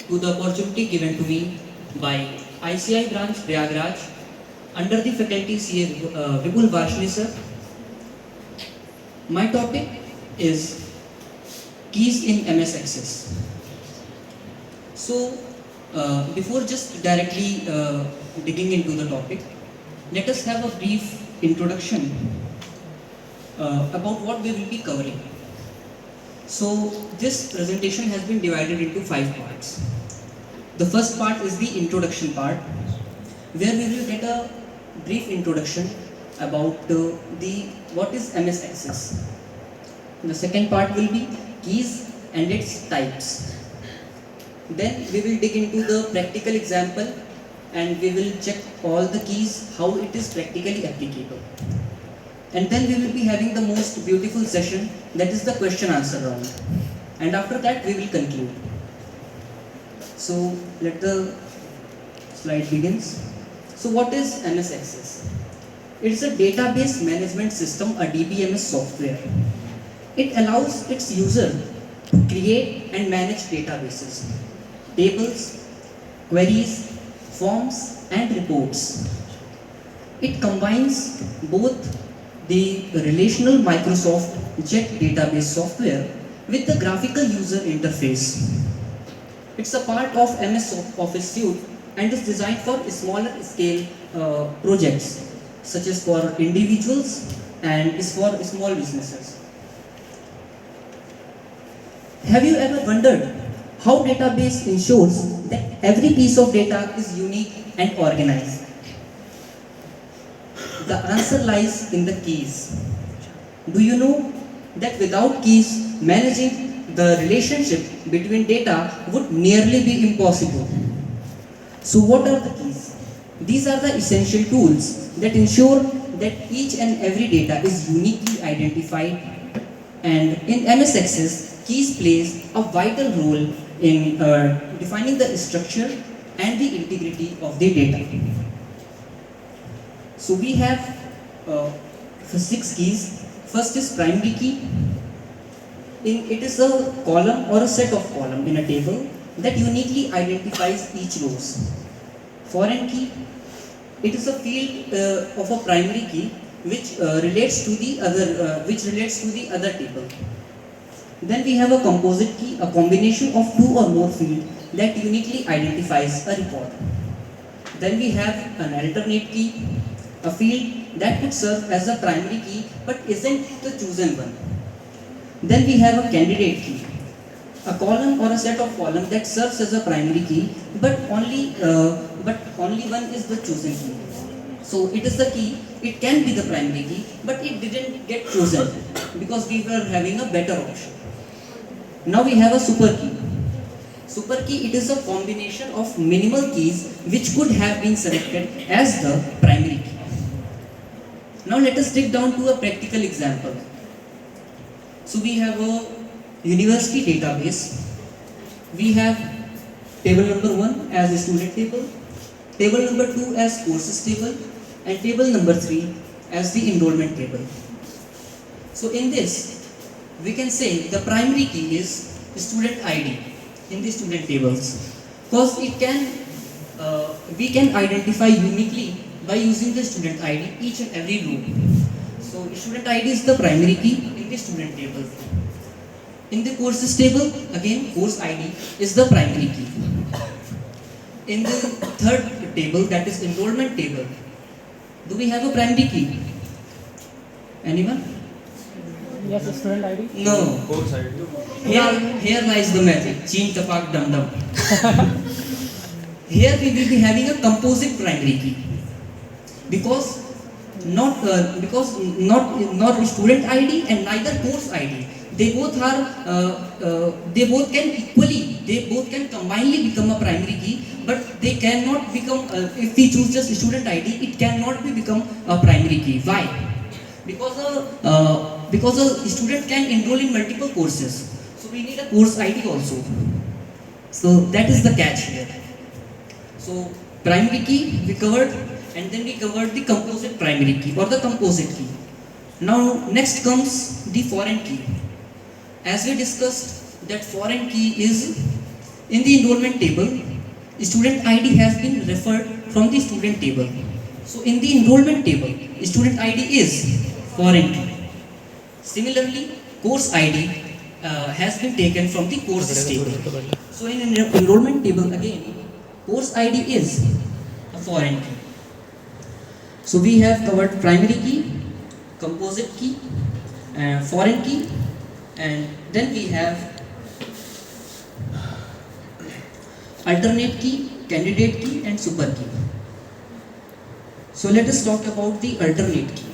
to the opportunity given to me by ICI branch Prayagraj under the faculty CA Vipul Varshni sir. My topic is keys in MS Access. So, before just directly digging into the topic, let us have a brief introduction about what we will be covering. So, this presentation has been divided into 5 parts. The first part is the introduction part, where we will get a brief introduction about the what is MS Access. The second part will be keys and its types. Then we will dig into the practical example and we will check all the keys, how it is practically applicable. And then we will be having the most beautiful session, that is the question answer round. And after that we will conclude. So let the slide begins. So what is MS Access? It is a database management system, a DBMS software. It allows its user to create and manage databases, tables, queries, forms and reports. It combines both the relational Microsoft Jet database software with the graphical user interface. It's a part of MS Office suite and is designed for smaller scale projects such as for individuals and is for small businesses. Have you ever wondered how database ensures that every piece of data is unique and organized? The answer lies in the keys. Do you know that without keys, managing the relationship between data would nearly be impossible? So what are the keys? These are the essential tools that ensure that each and every data is uniquely identified, and in MS Access, keys plays a vital role in defining the structure and the integrity of the data. So we have 6 keys. First is primary key. It is a column or a set of columns in a table that uniquely identifies each rows. Foreign key. It is a field of a primary key which relates to the other table. Then we have a composite key, a combination of 2 or more fields that uniquely identifies a record. Then we have an alternate key, a field that could serve as a primary key but isn't the chosen one. Then we have a candidate key, a column or a set of columns that serves as a primary key but only one is the chosen key. So it is the key, it can be the primary key but it didn't get chosen because we were having a better option. Now we have a super key. Super key, it is a combination of minimal keys which could have been selected as the primary key. Now let us dig down to a practical example. So we have a university database. We have table number 1 as a student table, table number 2 as courses table, and table number 3 as the enrollment table. So in this, we can say the primary key is student ID in the student tables, because we can identify uniquely by using the student ID each and every row. So student ID is the primary key in the student table. In the courses table, again course ID is the primary key. In the third table, that is enrollment table, do we have a primary key? Anyone? Yes, student ID. No. Course ID. Here lies the magic. Cheen tapak dum dum. Here we will be having a composite primary key because not student ID and neither course ID. They both can combinedly become a primary key, but they cannot become. If we choose just student ID, it cannot become a primary key. Why? Because a student can enroll in multiple courses, so we need a course ID also. So that is the catch here. So primary key we covered, and then we covered the composite primary key or the composite key. Now next comes the foreign key. As we discussed that foreign key is In the enrollment table, student ID has been referred from the student table. So in the enrollment table, student ID is foreign key. Similarly, course ID has been taken from the courses table. So in enrollment table again, course ID is a foreign key. So we have covered primary key, composite key, foreign key, and then we have alternate key, candidate key, and super key. So let us talk about the alternate key.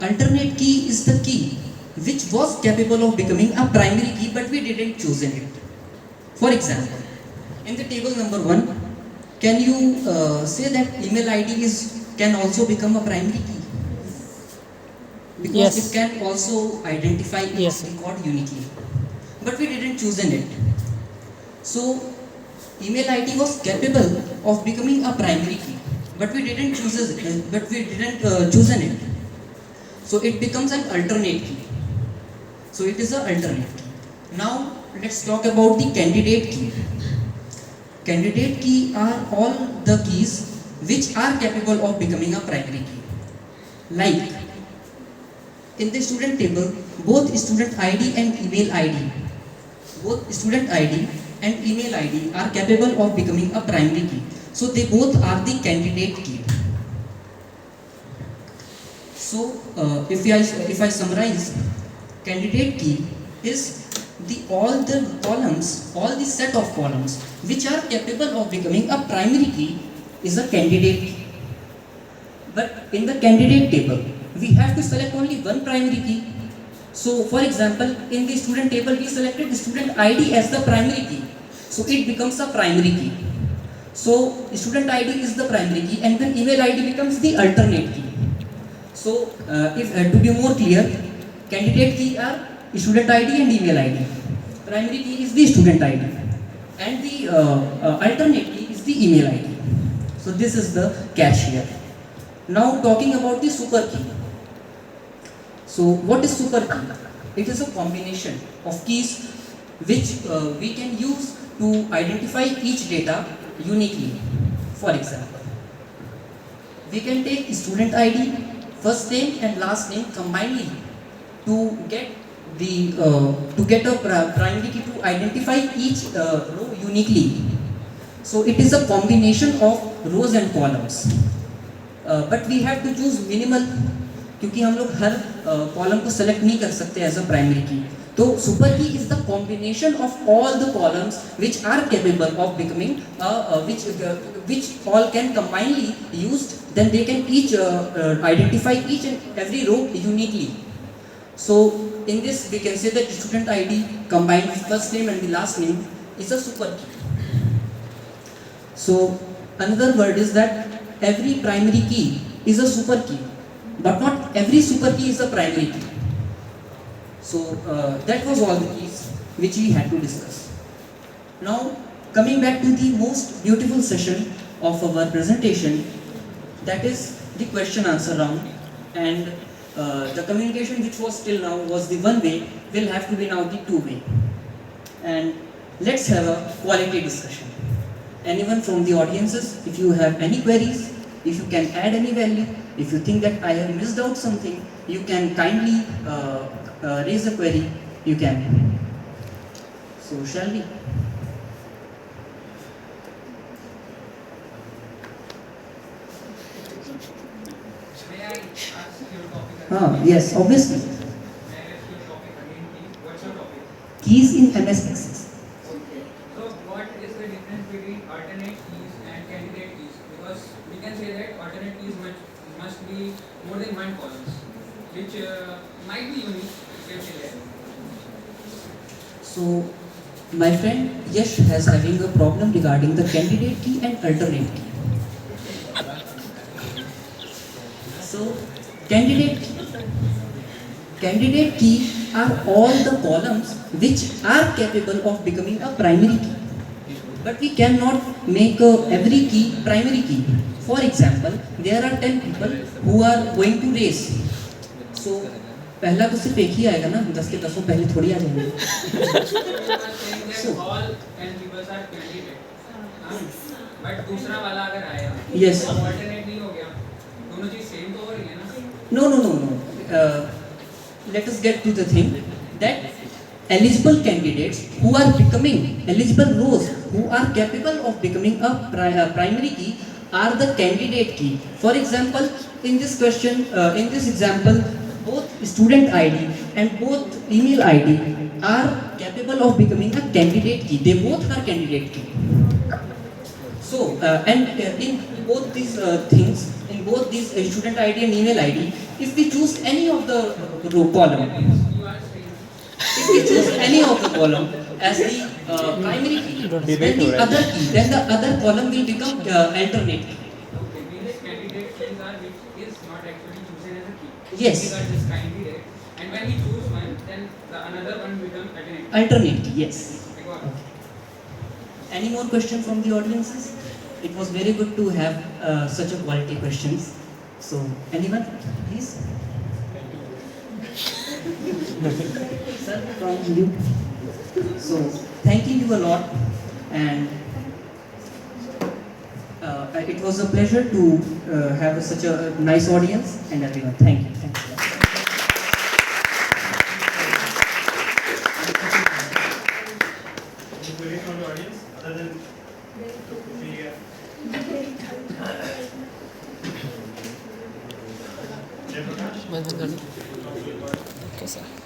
Alternate key is the key which was capable of becoming a primary key, but we didn't choose it. For example, in the table number 1, can you say that email ID can also become a primary key? Because Yes. it can also identify each Yes. record uniquely. But we didn't choose it. So email ID was capable of becoming a primary key, but we didn't choose it. It. So it becomes an alternate key. So it is an alternate key. Now let's talk about the candidate key. Candidate key are all the keys which are capable of becoming a primary key. Like in the student table, both student ID and email ID are capable of becoming a primary key. So they both are the candidate key. So if I summarize, candidate key is all the set of columns which are capable of becoming a primary key is a candidate key. But in the candidate table, we have to select only one primary key. So for example, in the student table, we selected the student ID as the primary key. So it becomes a primary key. So student ID is the primary key, and then email ID becomes the alternate key. So to be more clear, candidate key are student ID and email ID. Primary key is the student ID, and the alternate key is the email ID. So this is the catch here. Now talking about the super key. So what is super key? It is a combination of keys which we can use to identify each data uniquely. For example, we can take student ID, first name and last name combinedly to get a primary key to identify each row uniquely. So it is a combination of rows and columns. But we have to choose minimal, क्योंकि हम लोग हर column को select नहीं कर सकते as a primary की. तो super की is the combination of all the columns which are capable of becoming which all can combinedly used, then they can each identify each and every row uniquely. So in this we can say that student ID combined with first name and the last name is a super key. So another word is that every primary key is a super key, but not every super key is a primary key. So that was all the keys which we had to discuss. Now coming back to the most beautiful session of our presentation, that is the question answer round, and the communication which was till now was the one way will have to be now the two way. And let's have a quality discussion. Anyone from the audiences, if you have any queries, if you can add any value, if you think that I have missed out something, you can kindly raise a query, you can. So shall we? May I ask your topic again? Yes, obviously. May I ask your topic again, please? What's your topic? Keys in MS Access. Okay. So what is the difference between alternate keys and candidate keys? Because we can say that alternate keys must be more than one columns, which might be unique. You can say that. So my friend Yash has having a problem regarding the candidate key and alternate key. So candidate key are all the columns which are capable of becoming a primary key, but we cannot make every key primary key. For example, there are 10 people who are going to race. So पहला तो सिर्फ एक ही आएगा ना, 10 के 10 पहले थोड़ी आ जाएंगे. So, all 10 people are candidate. But दूसरा वाला अगर आया Yes. तो alternate नहीं हो गया, दोनों चीज सेम तो हो रही है ना. No. Let us get to the thing that eligible candidates who are becoming eligible rows who are capable of becoming a primary key are the candidate key. For example, in this question, in this example, both student ID and both email ID are capable of becoming a candidate key. They both are candidate key. So, in both these things, in both these student ID and email ID, if we choose any of the row column, You are saying if we choose any of the column as the primary key, then the other key, then the other column will become alternate key. okay, means candidate keys are which is not actually chosen as a key. Yes. These are just candidate, and when we choose one, then the another one becomes alternate. Alternate key, yes. I got it. Any more questions from the audiences? It was very good to have such a quality questions. So, anyone, please? Sir, from you. So, thanking you a lot, and it was a pleasure to have such a nice audience and everyone. Thank you. Thank you. Any queries from the audience other than Jay Prakash? Okay, sir.